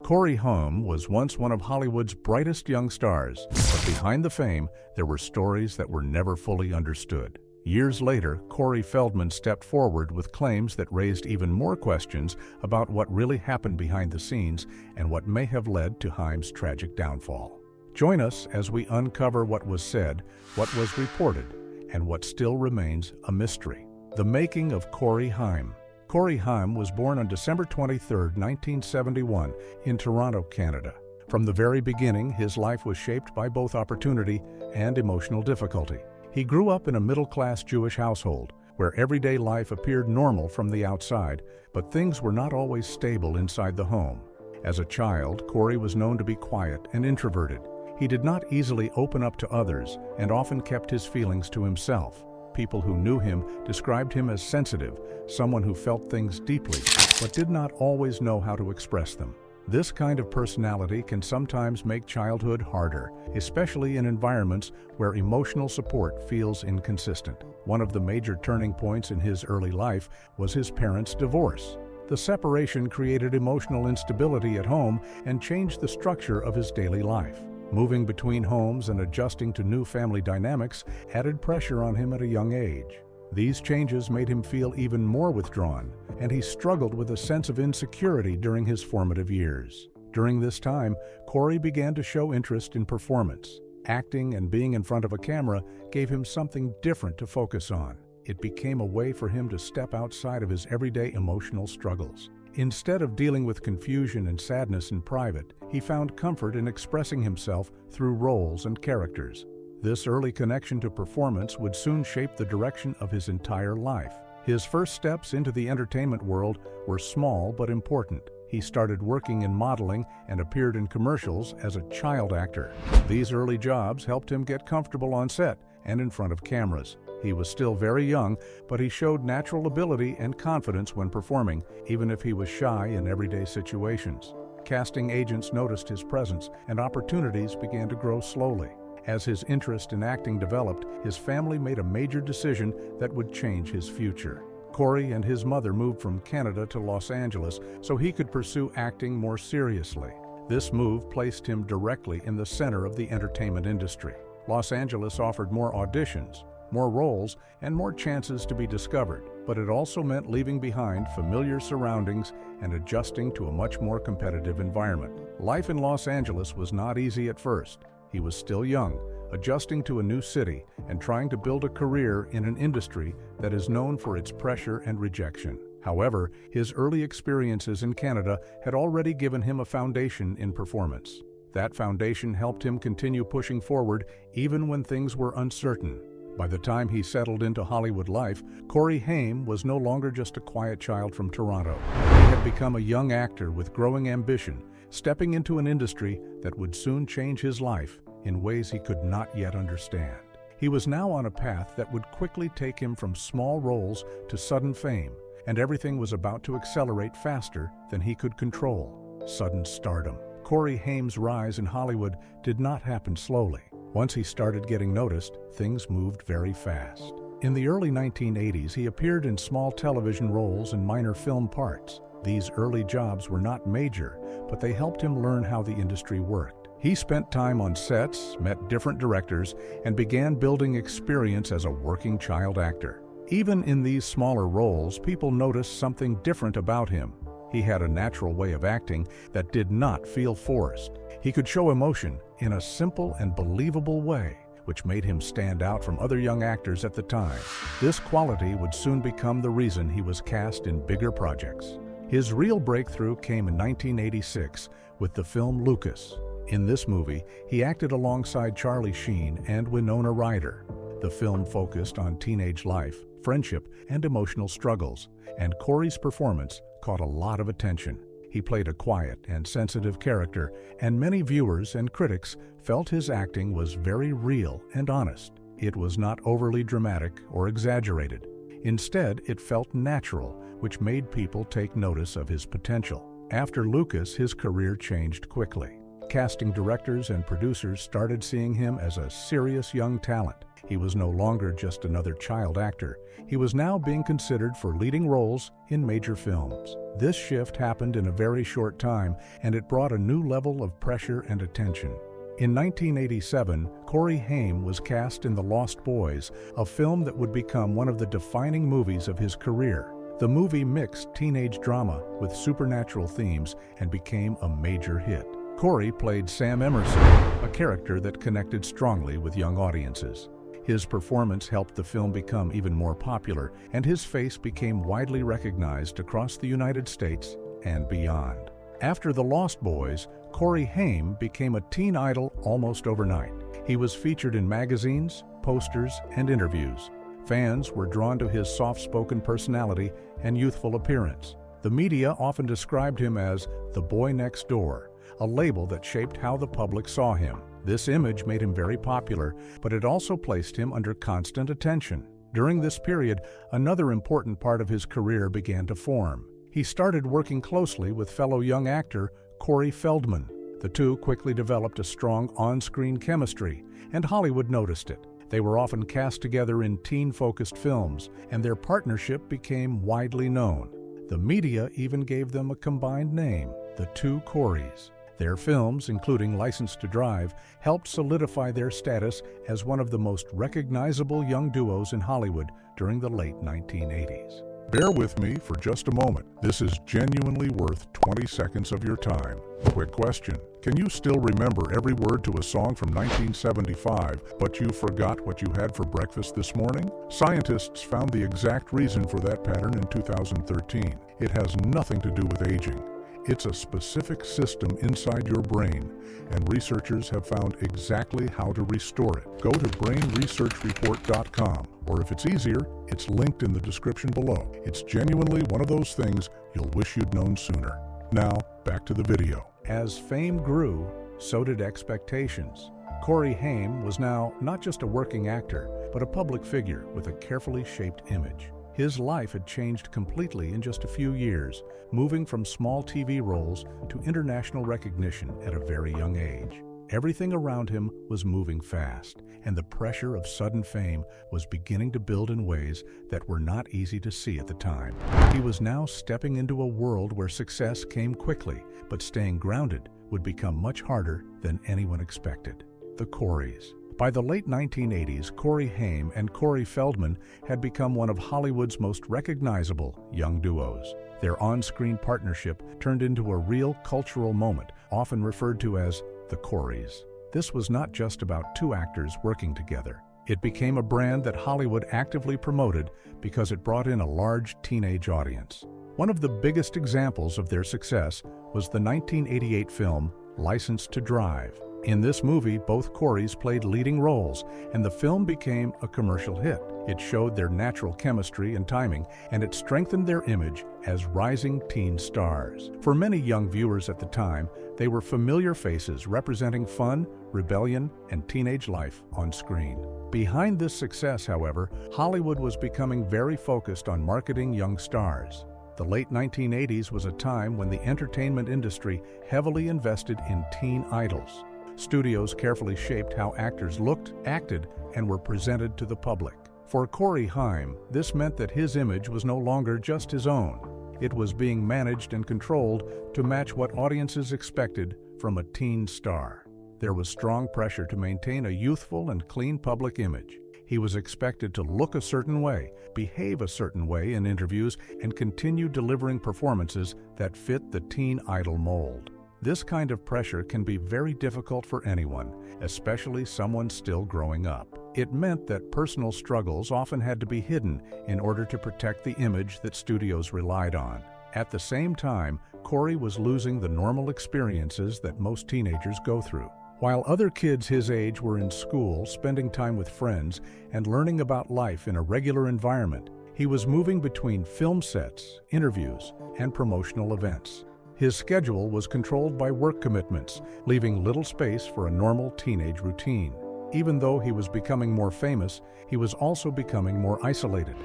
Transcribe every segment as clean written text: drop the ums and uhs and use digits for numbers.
Correy Haim was once one of Hollywood's brightest young stars, but behind the fame, there were stories that were never fully understood. Years later, Correy Feldman stepped forward with claims that raised even more questions about what really happened behind the scenes and what may have led to Haim's tragic downfall. Join us as we uncover what was said, what was reported, and what still remains a mystery. The making of Correy Haim. Correy Haim was born on December 23, 1971, in Toronto, Canada. From the very beginning, his life was shaped by both opportunity and emotional difficulty. He grew up in a middle-class Jewish household, where everyday life appeared normal from the outside, but things were not always stable inside the home. As a child, Correy was known to be quiet and introverted. He did not easily open up to others and often kept his feelings to himself. People who knew him described him as sensitive, someone who felt things deeply, but did not always know how to express them. This kind of personality can sometimes make childhood harder, especially in environments where emotional support feels inconsistent. One of the major turning points in his early life was his parents' divorce. The separation created emotional instability at home and changed the structure of his daily life. Moving between homes and adjusting to new family dynamics added pressure on him at a young age. These changes made him feel even more withdrawn, and he struggled with a sense of insecurity during his formative years. During this time, Correy began to show interest in performance. Acting and being in front of a camera gave him something different to focus on. It became a way for him to step outside of his everyday emotional struggles. Instead of dealing with confusion and sadness in private, he found comfort in expressing himself through roles and characters. This early connection to performance would soon shape the direction of his entire life. His first steps into the entertainment world were small but important. He started working in modeling and appeared in commercials as a child actor. These early jobs helped him get comfortable on set and in front of cameras. He was still very young, but he showed natural ability and confidence when performing, even if he was shy in everyday situations. Casting agents noticed his presence, and opportunities began to grow slowly. As his interest in acting developed, his family made a major decision that would change his future. Correy and his mother moved from Canada to Los Angeles so he could pursue acting more seriously. This move placed him directly in the center of the entertainment industry. Los Angeles offered more auditions, more roles, and more chances to be discovered, but it also meant leaving behind familiar surroundings and adjusting to a much more competitive environment. Life in Los Angeles was not easy at first. He was still young, adjusting to a new city and trying to build a career in an industry that is known for its pressure and rejection. However, his early experiences in Canada had already given him a foundation in performance. That foundation helped him continue pushing forward even when things were uncertain. By the time he settled into Hollywood life, Correy Haim was no longer just a quiet child from Toronto. He had become a young actor with growing ambition, stepping into an industry that would soon change his life in ways he could not yet understand. He was now on a path that would quickly take him from small roles to sudden fame, and everything was about to accelerate faster than he could control. Sudden stardom. Correy Haim's rise in Hollywood did not happen slowly. Once he started getting noticed, things moved very fast. In the early 1980s, he appeared in small television roles and minor film parts. These early jobs were not major, but they helped him learn how the industry worked. He spent time on sets, met different directors, and began building experience as a working child actor. Even in these smaller roles, people noticed something different about him. He had a natural way of acting that did not feel forced. He could show emotion in a simple and believable way, which made him stand out from other young actors at the time. This quality would soon become the reason he was cast in bigger projects. His real breakthrough came in 1986 with the film Lucas. In this movie, he acted alongside Charlie Sheen and Winona Ryder. The film focused on teenage life, friendship, and emotional struggles, and Correy's performance caught a lot of attention. He played a quiet and sensitive character, and many viewers and critics felt his acting was very real and honest. It was not overly dramatic or exaggerated. Instead, it felt natural, which made people take notice of his potential. After Lucas, his career changed quickly. Casting directors and producers started seeing him as a serious young talent. He was no longer just another child actor. He was now being considered for leading roles in major films. This shift happened in a very short time, and it brought a new level of pressure and attention. In 1987, Correy Haim was cast in The Lost Boys, a film that would become one of the defining movies of his career. The movie mixed teenage drama with supernatural themes and became a major hit. Correy played Sam Emerson, a character that connected strongly with young audiences. His performance helped the film become even more popular, and his face became widely recognized across the United States and beyond. After The Lost Boys, Correy Haim became a teen idol almost overnight. He was featured in magazines, posters, and interviews. Fans were drawn to his soft-spoken personality and youthful appearance. The media often described him as the boy next door, a label that shaped how the public saw him. This image made him very popular, but it also placed him under constant attention. During this period, another important part of his career began to form. He started working closely with fellow young actor Correy Feldman. The two quickly developed a strong on-screen chemistry, and Hollywood noticed it. They were often cast together in teen-focused films, and their partnership became widely known. The media even gave them a combined name, the Two Correys. Their films, including License to Drive, helped solidify their status as one of the most recognizable young duos in Hollywood during the late 1980s. Bear with me for just a moment. This is genuinely worth 20 seconds of your time. Quick question. Can you still remember every word to a song from 1975, but you forgot what you had for breakfast this morning? Scientists found the exact reason for that pattern in 2013. It has nothing to do with aging. It's a specific system inside your brain, and researchers have found exactly how to restore it. Go to brainresearchreport.com, or if it's easier, it's linked in the description below. It's genuinely one of those things you'll wish you'd known sooner. Now, back to the video. As fame grew, so did expectations. Correy Haim was now not just a working actor, but a public figure with a carefully shaped image. His life had changed completely in just a few years, moving from small TV roles to international recognition at a very young age. Everything around him was moving fast, and the pressure of sudden fame was beginning to build in ways that were not easy to see at the time. He was now stepping into a world where success came quickly, but staying grounded would become much harder than anyone expected. The Correys. By the late 1980s, Correy Haim and Correy Feldman had become one of Hollywood's most recognizable young duos. Their on-screen partnership turned into a real cultural moment, often referred to as the Correys. This was not just about two actors working together. It became a brand that Hollywood actively promoted because it brought in a large teenage audience. One of the biggest examples of their success was the 1988 film License to Drive. In this movie, both Correys played leading roles, and the film became a commercial hit. It showed their natural chemistry and timing, and it strengthened their image as rising teen stars. For many young viewers at the time, they were familiar faces representing fun, rebellion, and teenage life on screen. Behind this success, however, Hollywood was becoming very focused on marketing young stars. The late 1980s was a time when the entertainment industry heavily invested in teen idols. Studios carefully shaped how actors looked, acted, and were presented to the public. For Correy Haim, this meant that his image was no longer just his own. It was being managed and controlled to match what audiences expected from a teen star. There was strong pressure to maintain a youthful and clean public image. He was expected to look a certain way, behave a certain way in interviews, and continue delivering performances that fit the teen idol mold. This kind of pressure can be very difficult for anyone, especially someone still growing up. It meant that personal struggles often had to be hidden in order to protect the image that studios relied on. At the same time, Correy was losing the normal experiences that most teenagers go through. While other kids his age were in school, spending time with friends, and learning about life in a regular environment, he was moving between film sets, interviews, and promotional events. His schedule was controlled by work commitments, leaving little space for a normal teenage routine. Even though he was becoming more famous, he was also becoming more isolated.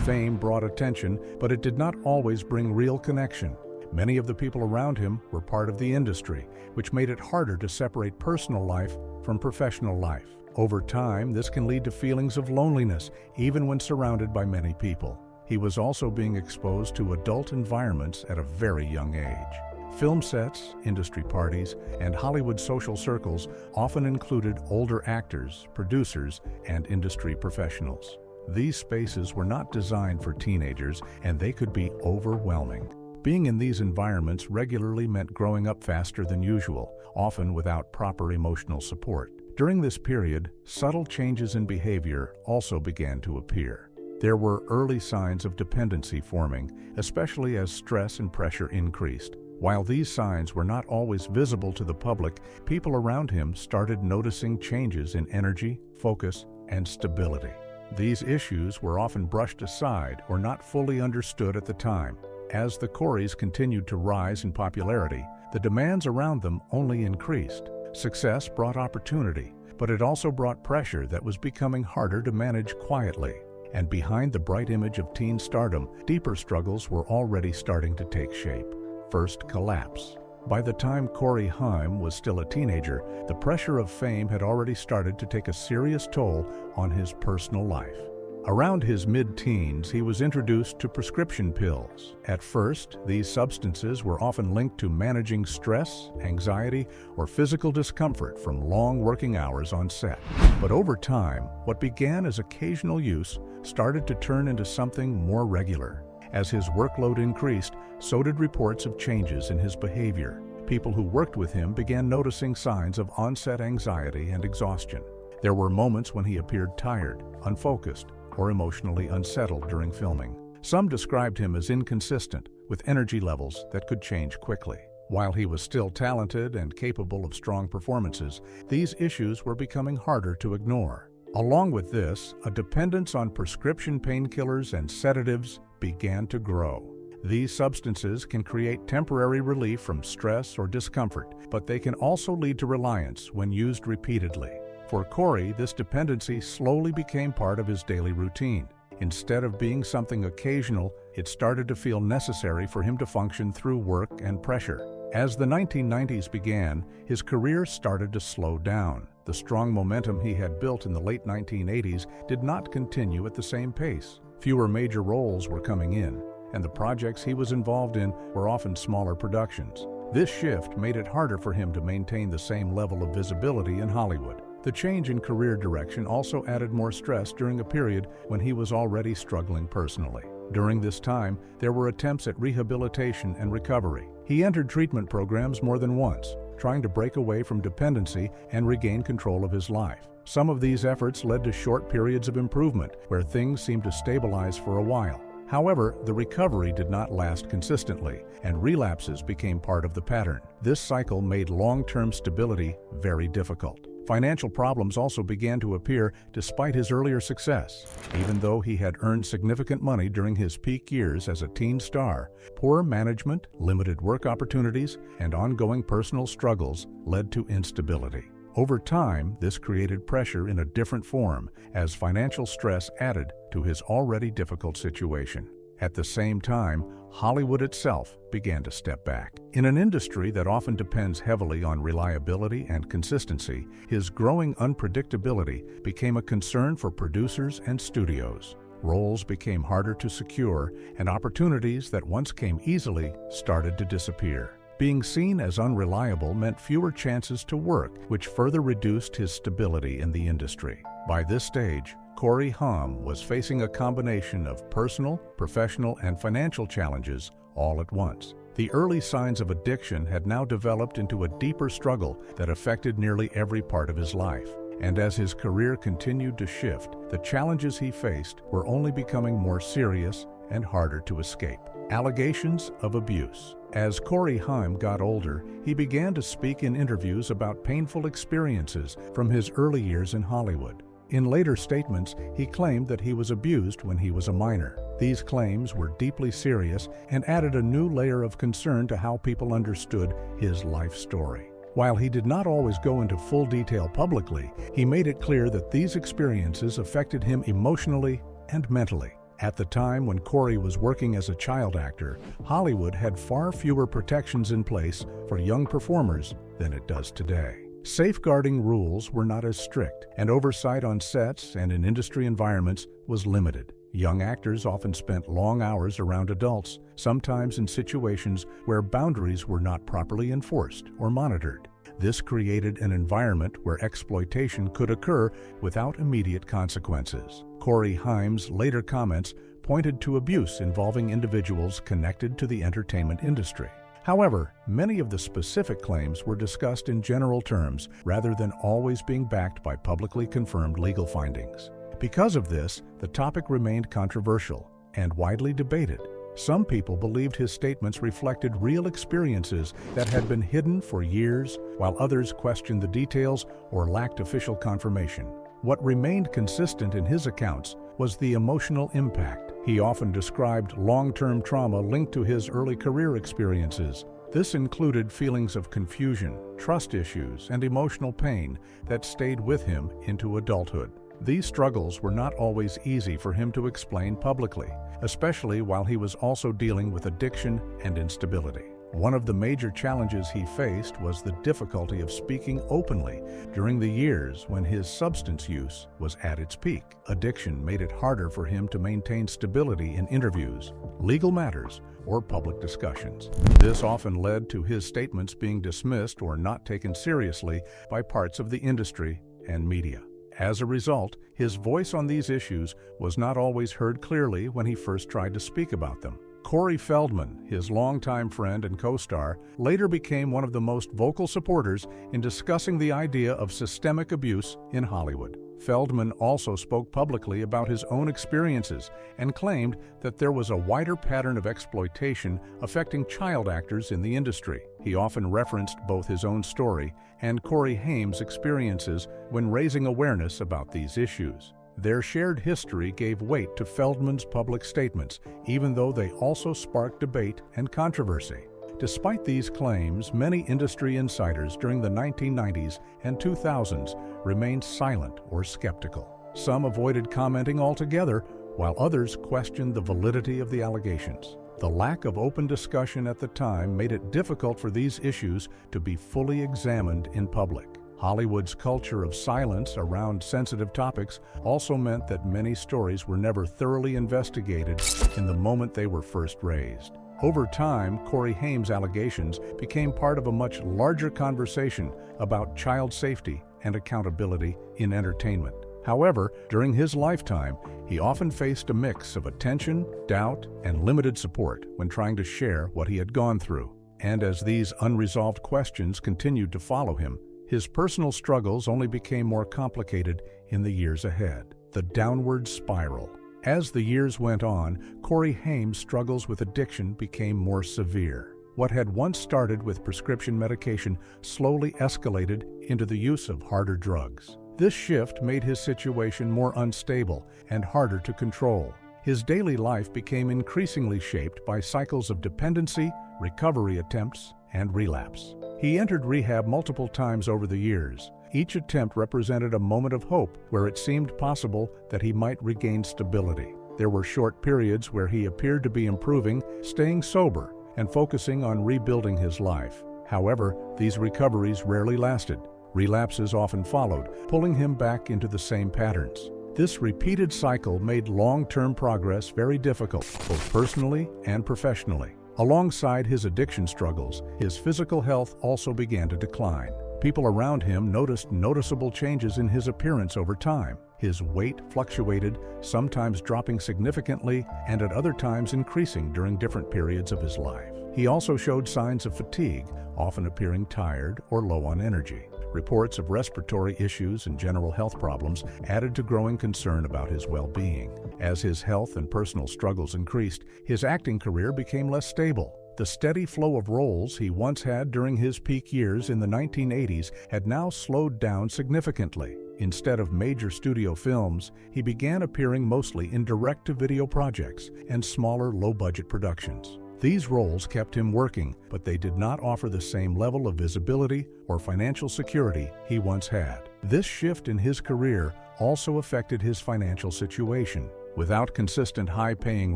Fame brought attention, but it did not always bring real connection. Many of the people around him were part of the industry, which made it harder to separate personal life from professional life. Over time, this can lead to feelings of loneliness, even when surrounded by many people. he was also being exposed to adult environments at a very young age. Film sets, industry parties, and Hollywood social circles often included older actors, producers, and industry professionals. These spaces were not designed for teenagers, and they could be overwhelming. Being in these environments regularly meant growing up faster than usual, often without proper emotional support. During this period, subtle changes in behavior also began to appear. There were early signs of dependency forming, especially as stress and pressure increased. While these signs were not always visible to the public, people around him started noticing changes in energy, focus, and stability. These issues were often brushed aside or not fully understood at the time. As the Correys continued to rise in popularity, the demands around them only increased. Success brought opportunity, but it also brought pressure that was becoming harder to manage quietly. And behind the bright image of teen stardom, deeper struggles were already starting to take shape. First, collapse. By the time Correy Haim was still a teenager, the pressure of fame had already started to take a serious toll on his personal life. Around his mid-teens, he was introduced to prescription pills. At first, these substances were often linked to managing stress, anxiety, or physical discomfort from long working hours on set. But over time, what began as occasional use started to turn into something more regular. As his workload increased, so did reports of changes in his behavior. People who worked with him began noticing signs of onset anxiety and exhaustion. There were moments when he appeared tired, unfocused, or emotionally unsettled during filming. Some described him as inconsistent, with energy levels that could change quickly. While he was still talented and capable of strong performances, these issues were becoming harder to ignore. Along with this, a dependence on prescription painkillers and sedatives began to grow. These substances can create temporary relief from stress or discomfort, but they can also lead to reliance when used repeatedly. For Correy, this dependency slowly became part of his daily routine. Instead of being something occasional, it started to feel necessary for him to function through work and pressure. As the 1990s began, his career started to slow down. The strong momentum he had built in the late 1980s did not continue at the same pace. Fewer major roles were coming in, and the projects he was involved in were often smaller productions. This shift made it harder for him to maintain the same level of visibility in Hollywood. The change in career direction also added more stress during a period when he was already struggling personally. During this time, there were attempts at rehabilitation and recovery. He entered treatment programs more than once, trying to break away from dependency and regain control of his life. Some of these efforts led to short periods of improvement, where things seemed to stabilize for a while. However, the recovery did not last consistently, and relapses became part of the pattern. This cycle made long-term stability very difficult. Financial problems also began to appear despite his earlier success. Even though he had earned significant money during his peak years as a teen star, poor management, limited work opportunities, and ongoing personal struggles led to instability. Over time, this created pressure in a different form as financial stress added to his already difficult situation. At the same time, Hollywood itself began to step back. In an industry that often depends heavily on reliability and consistency, his growing unpredictability became a concern for producers and studios. Roles became harder to secure, and opportunities that once came easily started to disappear. Being seen as unreliable meant fewer chances to work, which further reduced his stability in the industry. By this stage, Correy Haim was facing a combination of personal, professional, and financial challenges all at once. The early signs of addiction had now developed into a deeper struggle that affected nearly every part of his life. And as his career continued to shift, the challenges he faced were only becoming more serious and harder to escape. Allegations of abuse. As Correy Haim got older, he began to speak in interviews about painful experiences from his early years in Hollywood. In later statements, he claimed that he was abused when he was a minor. These claims were deeply serious and added a new layer of concern to how people understood his life story. While he did not always go into full detail publicly, he made it clear that these experiences affected him emotionally and mentally. At the time when Correy was working as a child actor, Hollywood had far fewer protections in place for young performers than it does today. Safeguarding rules were not as strict, and oversight on sets and in industry environments was limited. Young actors often spent long hours around adults, sometimes in situations where boundaries were not properly enforced or monitored. This created an environment where exploitation could occur without immediate consequences. Correy Haim's later comments pointed to abuse involving individuals connected to the entertainment industry. However, many of the specific claims were discussed in general terms rather than always being backed by publicly confirmed legal findings. Because of this, the topic remained controversial and widely debated. Some people believed his statements reflected real experiences that had been hidden for years, while others questioned the details or lacked official confirmation. What remained consistent in his accounts was the emotional impact. He often described long-term trauma linked to his early career experiences. This included feelings of confusion, trust issues, and emotional pain that stayed with him into adulthood. These struggles were not always easy for him to explain publicly, especially while he was also dealing with addiction and instability. One of the major challenges he faced was the difficulty of speaking openly during the years when his substance use was at its peak. Addiction made it harder for him to maintain stability in interviews, legal matters, or public discussions. This often led to his statements being dismissed or not taken seriously by parts of the industry and media. As a result, his voice on these issues was not always heard clearly when he first tried to speak about them. Correy Feldman, his longtime friend and co-star, later became one of the most vocal supporters in discussing the idea of systemic abuse in Hollywood. Feldman also spoke publicly about his own experiences and claimed that there was a wider pattern of exploitation affecting child actors in the industry. He often referenced both his own story and Corey Haim's experiences when raising awareness about these issues. Their shared history gave weight to Feldman's public statements, even though they also sparked debate and controversy. Despite these claims, many industry insiders during the 1990s and 2000s remained silent or skeptical. Some avoided commenting altogether, while others questioned the validity of the allegations. The lack of open discussion at the time made it difficult for these issues to be fully examined in public. Hollywood's culture of silence around sensitive topics also meant that many stories were never thoroughly investigated in the moment they were first raised. Over time, Corey Haim's allegations became part of a much larger conversation about child safety and accountability in entertainment. However, during his lifetime, he often faced a mix of attention, doubt, and limited support when trying to share what he had gone through. And as these unresolved questions continued to follow him, his personal struggles only became more complicated in the years ahead. The downward spiral. As the years went on, Corey Haim's struggles with addiction became more severe. What had once started with prescription medication slowly escalated into the use of harder drugs. This shift made his situation more unstable and harder to control. His daily life became increasingly shaped by cycles of dependency, recovery attempts, and relapse. He entered rehab multiple times over the years. Each attempt represented a moment of hope where it seemed possible that he might regain stability. There were short periods where he appeared to be improving, staying sober, and focusing on rebuilding his life. However, these recoveries rarely lasted. Relapses often followed, pulling him back into the same patterns. This repeated cycle made long-term progress very difficult, both personally and professionally. Alongside his addiction struggles, his physical health also began to decline. People around him noticed noticeable changes in his appearance over time. His weight fluctuated, sometimes dropping significantly and at other times increasing during different periods of his life. He also showed signs of fatigue, often appearing tired or low on energy. Reports of respiratory issues and general health problems added to growing concern about his well-being. As his health and personal struggles increased, his acting career became less stable. The steady flow of roles he once had during his peak years in the 1980s had now slowed down significantly. Instead of major studio films, he began appearing mostly in direct-to-video projects and smaller low-budget productions. These roles kept him working, but they did not offer the same level of visibility or financial security he once had. This shift in his career also affected his financial situation. Without consistent high-paying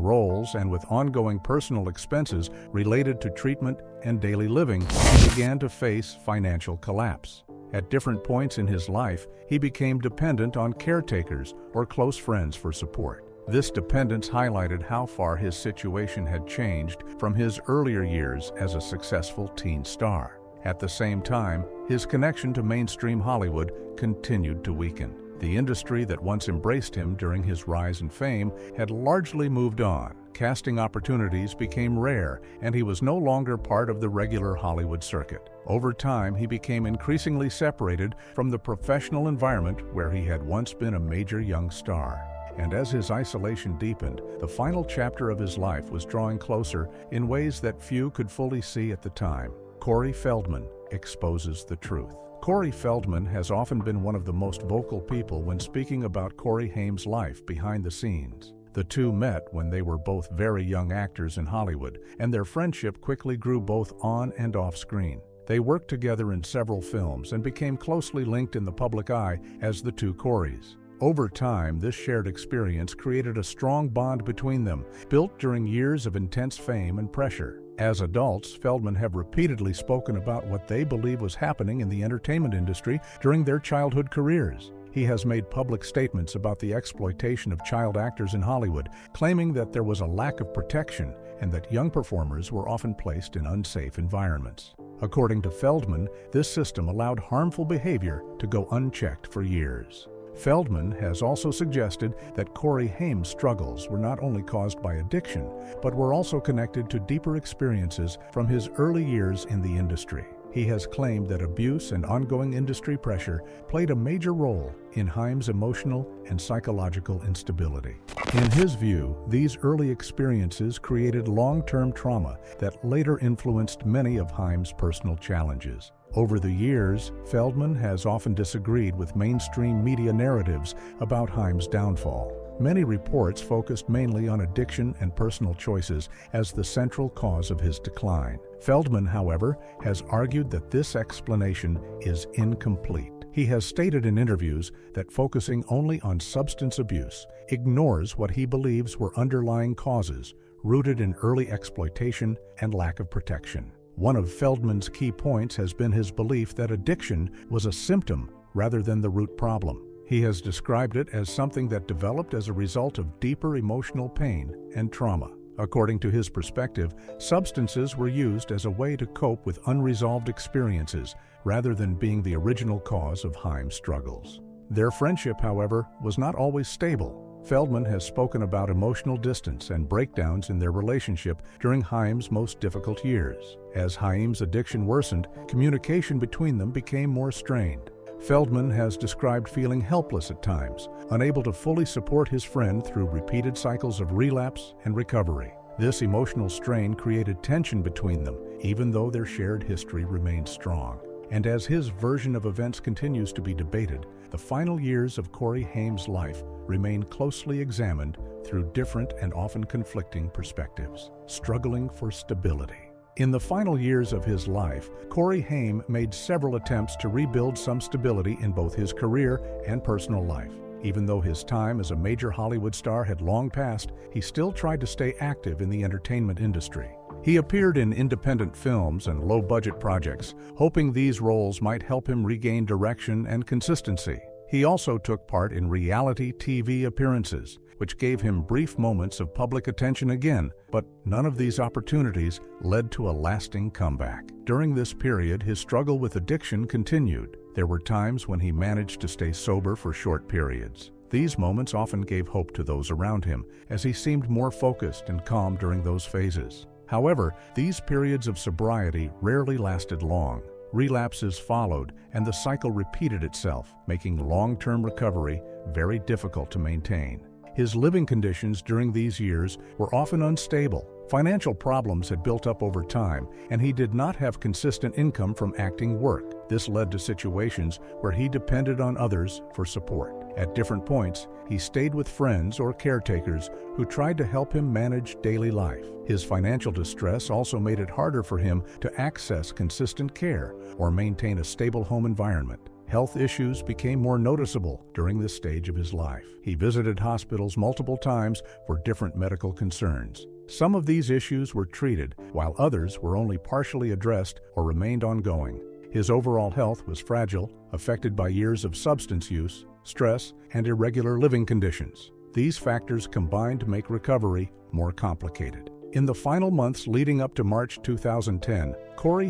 roles and with ongoing personal expenses related to treatment and daily living, he began to face financial collapse. At different points in his life, he became dependent on caretakers or close friends for support. This dependence highlighted how far his situation had changed from his earlier years as a successful teen star. At the same time, his connection to mainstream Hollywood continued to weaken. The industry that once embraced him during his rise in fame had largely moved on. Casting opportunities became rare, and he was no longer part of the regular Hollywood circuit. Over time, he became increasingly separated from the professional environment where he had once been a major young star. And as his isolation deepened, the final chapter of his life was drawing closer in ways that few could fully see at the time. Correy Feldman exposes the truth. Correy Feldman has often been one of the most vocal people when speaking about Corey Haim's life behind the scenes. The two met when they were both very young actors in Hollywood, and their friendship quickly grew both on and off screen. They worked together in several films and became closely linked in the public eye as the two Correys. Over time, this shared experience created a strong bond between them, built during years of intense fame and pressure. As adults, Feldman have repeatedly spoken about what they believe was happening in the entertainment industry during their childhood careers. He has made public statements about the exploitation of child actors in Hollywood, claiming that there was a lack of protection and that young performers were often placed in unsafe environments. According to Feldman, this system allowed harmful behavior to go unchecked for years. Feldman has also suggested that Corey Haim's struggles were not only caused by addiction, but were also connected to deeper experiences from his early years in the industry. He has claimed that abuse and ongoing industry pressure played a major role in Haim's emotional and psychological instability. In his view, these early experiences created long-term trauma that later influenced many of Haim's personal challenges. Over the years, Feldman has often disagreed with mainstream media narratives about Haim's downfall. Many reports focused mainly on addiction and personal choices as the central cause of his decline. Feldman, however, has argued that this explanation is incomplete. He has stated in interviews that focusing only on substance abuse ignores what he believes were underlying causes rooted in early exploitation and lack of protection. One of Feldman's key points has been his belief that addiction was a symptom rather than the root problem. He has described it as something that developed as a result of deeper emotional pain and trauma. According to his perspective, substances were used as a way to cope with unresolved experiences rather than being the original cause of Haim's struggles. Their friendship, however, was not always stable. Feldman has spoken about emotional distance and breakdowns in their relationship during Haim's most difficult years. As Haim's addiction worsened, communication between them became more strained. Feldman has described feeling helpless at times, unable to fully support his friend through repeated cycles of relapse and recovery. This emotional strain created tension between them, even though their shared history remained strong. And as his version of events continues to be debated, the final years of Corey Haim's life remain closely examined through different and often conflicting perspectives, struggling for stability. In the final years of his life, Corey Haim made several attempts to rebuild some stability in both his career and personal life. Even though his time as a major Hollywood star had long passed, he still tried to stay active in the entertainment industry. He appeared in independent films and low-budget projects, hoping these roles might help him regain direction and consistency. He also took part in reality TV appearances, which gave him brief moments of public attention again, but none of these opportunities led to a lasting comeback. During this period, his struggle with addiction continued. There were times when he managed to stay sober for short periods. These moments often gave hope to those around him, as he seemed more focused and calm during those phases. However, these periods of sobriety rarely lasted long. Relapses followed, and the cycle repeated itself, making long-term recovery very difficult to maintain. His living conditions during these years were often unstable. Financial problems had built up over time, and he did not have consistent income from acting work. This led to situations where he depended on others for support. At different points, he stayed with friends or caretakers who tried to help him manage daily life. His financial distress also made it harder for him to access consistent care or maintain a stable home environment. Health issues became more noticeable during this stage of his life. He visited hospitals multiple times for different medical concerns. Some of these issues were treated, while others were only partially addressed or remained ongoing. His overall health was fragile, affected by years of substance use, stress, and irregular living conditions. These factors combined to make recovery more complicated. In the final months leading up to March 2010,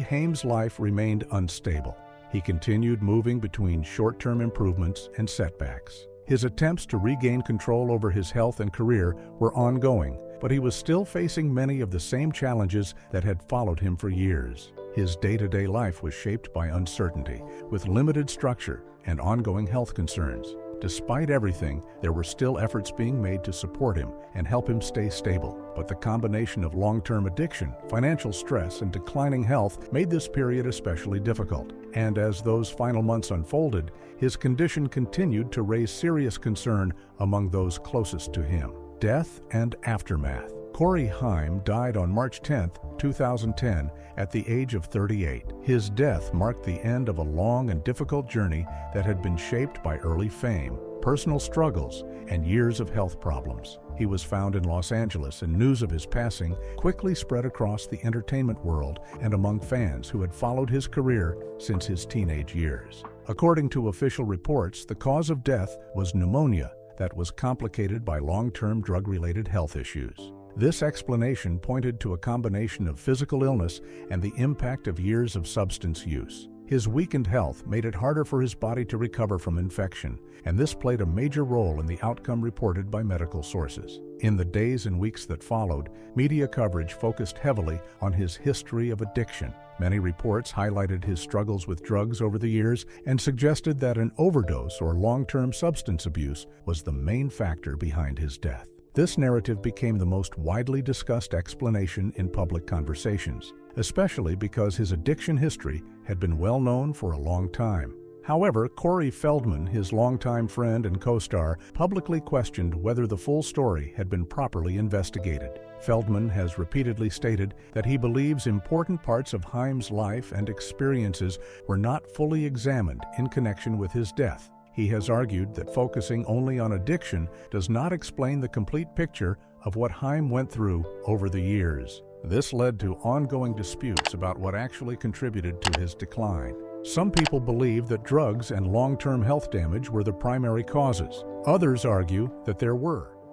Haim's life remained unstable. He continued moving between short-term improvements and setbacks. His attempts to regain control over his health and career were ongoing, but he was still facing many of the same challenges that had followed him for years. His day-to-day life was shaped by uncertainty, with limited structure and ongoing health concerns. Despite everything, there were still efforts being made to support him and help him stay stable. But the combination of long-term addiction, financial stress, and declining health made this period especially difficult. And as those final months unfolded, his condition continued to raise serious concern among those closest to him. Death and aftermath. Haim died on March 10, 2010, at the age of 38. His death marked the end of a long and difficult journey that had been shaped by early fame, personal struggles, and years of health problems. He was found in Los Angeles, and news of his passing quickly spread across the entertainment world and among fans who had followed his career since his teenage years. According to official reports, the cause of death was pneumonia that was complicated by long-term drug-related health issues. This explanation pointed to a combination of physical illness and the impact of years of substance use. His weakened health made it harder for his body to recover from infection, and this played a major role in the outcome reported by medical sources. In the days and weeks that followed, media coverage focused heavily on his history of addiction. Many reports highlighted his struggles with drugs over the years and suggested that an overdose or long-term substance abuse was the main factor behind his death. This narrative became the most widely discussed explanation in public conversations, especially because his addiction history had been well known for a long time. However, Correy Feldman, his longtime friend and co-star, publicly questioned whether the full story had been properly investigated. Feldman has repeatedly stated that he believes important parts of Haim's life and experiences were not fully examined in connection with his death. He has argued that focusing only on addiction does not explain the complete picture of what Haim went through over the years. This led to ongoing disputes about what actually contributed to his decline. Some people believe that drugs and long-term health damage were the primary causes. Others argue that there were